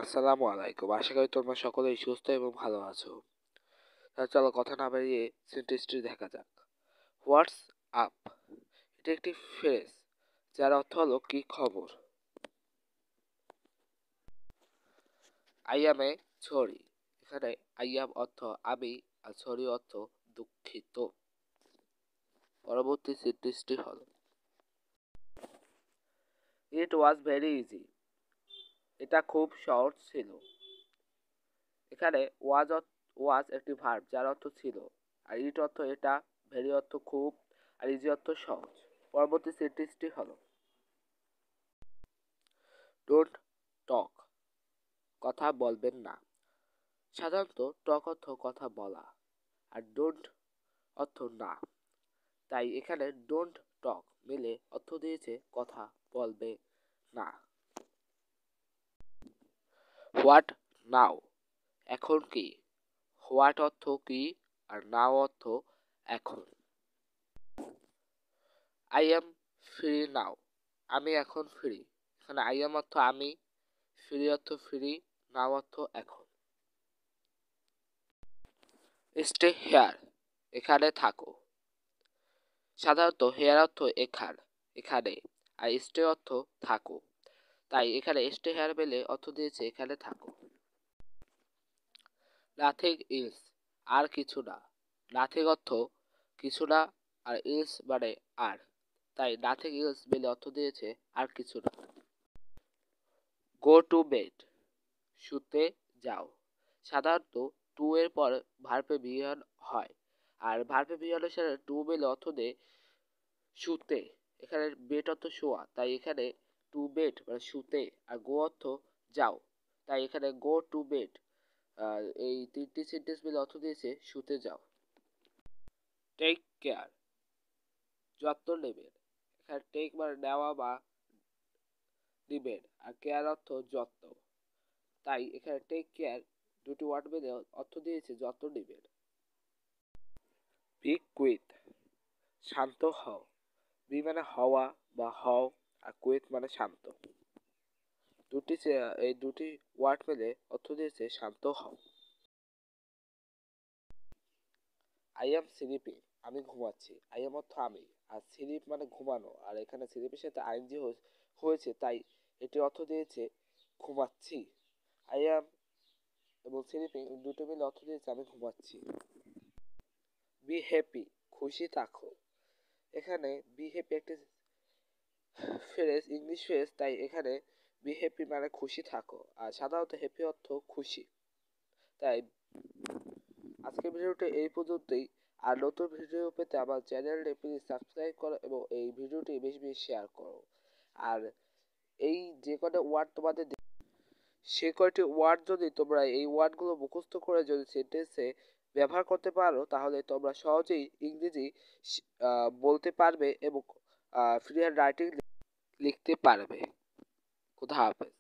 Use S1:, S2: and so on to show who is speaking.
S1: আসসালামু আলাইকুম। আশা করি তোমরা সকলেই সুস্থ এবং ভালো আছো। চলো কথা না বাড়িয়ে সেন্টেন্সটি দেখা যাক। হোয়াটস আপ, এটা একটি ফ্রেজ যার অর্থ হলো কি খবর। আই অ্যাম এ সরি, এখানে আই অ্যাম অর্থ আমি আর সরি অর্থ দুঃখিত। পরবর্তী সেন্টেন্সটি হলো ইট ওয়াজ ভেরি ইজি, এটা খুব সহজ ছিল। এখানে ওয়াজ একটি ভার্ব যার অর্থ ছিল, আর ইট অর্থ এটা, ভেরি অর্থ খুব, আর ইজি অর্থ সহজ। পরবর্তী সেন্টেন্সটি হলো ডোন্ট টক, কথা বলবেন না। সাধারণত টক অর্থ কথা বলা, আর ডোন্ট অর্থ না, তাই এখানে ডোন্ট টক মিলে অর্থ দিয়েছে কথা বলবে না। হোয়াট নাও, এখন কি। হোয়াট অর্থ কি, আর নাও অর্থ এখন। আই এম ফ্রি নাও, আমি এখন ফ্রি। এখানে আই এম অর্থ আমি, ফ্রি অর্থ ফ্রি, নাও অর্থ এখন। স্টে হেয়ার, এখানে থাকো। সাধারণত হেয়ার অর্থ এখানে, আর স্টে অর্থ থাকো, তাই এখানে স্টে হেয়ার পেলে অর্থ দিয়েছে এখানে থাকো। নাথিং ইলস, আর কিছু না। নাথিং অর্থ কিছু না, আর ইলস মানে আর, তাই নাথিং ইলস মিলে অর্থ দিয়েছে আর কিছু না। গো টু বেড, শুতে যাও। সাধারণত টু এর পর ভার্বে বিহন হয়, আর ভার্বে বিহনের সাথে টু মিলে অর্থ দেয় শুতে। এখানে বেড অর্থ শোয়া, তাই এখানে টু বেড মানে শুতে, আর গো অর্থ যাও, তাই এখানে গো টু বেড। এই তিনটি সেন্টেন্স মিলে অর্থ দিয়েছে শুতে যাও। টেক কেয়ার, যত্ন নেবেন। এখানে টেক মানে নেওয়া বা নিবেন, আর কেয়ার অর্থ যত্ন, তাই এখানে টেক কেয়ার দুটি ওয়ার্ড মিলে অর্থ দিয়েছে যত্ন নেবেন। বি কুইট, শান্ত হও। বি মানে হওয়া বা হও, আর কুইট মানে শান্ত। এই দুটি ওয়ার্ড মিলে অর্থ দিয়েছে শান্ত হও। আই এম স্লিপিং, আমি ঘুমাচ্ছি। আই এম অর্থ আমি, আর স্লিপ মানে ঘুমানো, আর এখানে স্লিপের সাথে আইএনজি হয়েছে, তাই এটি অর্থ দিয়েছে ঘুমাচ্ছি। আই এম এবং স্লিপিং দুটো মিলে অর্থ দিয়েছে আমি ঘুমাচ্ছি। বি হ্যাপি, খুশি থাকো। এখানে বি হ্যাপি একটি ফ্রেজ, ইংলিশ ফ্রেজ, তাই এখানে বি হ্যাপি মানে খুশি থাকো, আর সাধারণত হ্যাপি অর্থ খুশি। তাই আজকের ভিডিওটি এই পর্যন্তই। আর নতুন ভিডিও পেতে আমার চ্যানেলটি প্লিজ সাবস্ক্রাইব করো এবং এই ভিডিওটি বেশি বেশি শেয়ার করো। আর এই যে কটা ওয়ার্ড তোমাদের সে কয়টি ওয়ার্ড যদি তোমরা এই ওয়ার্ডগুলো মুখস্থ করে যদি সেন্টেন্সে ব্যবহার করতে পারো, তাহলে তোমরা সহজেই ইংরেজি বলতে পারবে এবং ফ্রি হ্যান্ড রাইটিং লিখতে পারবে। খুদা হাফেজ।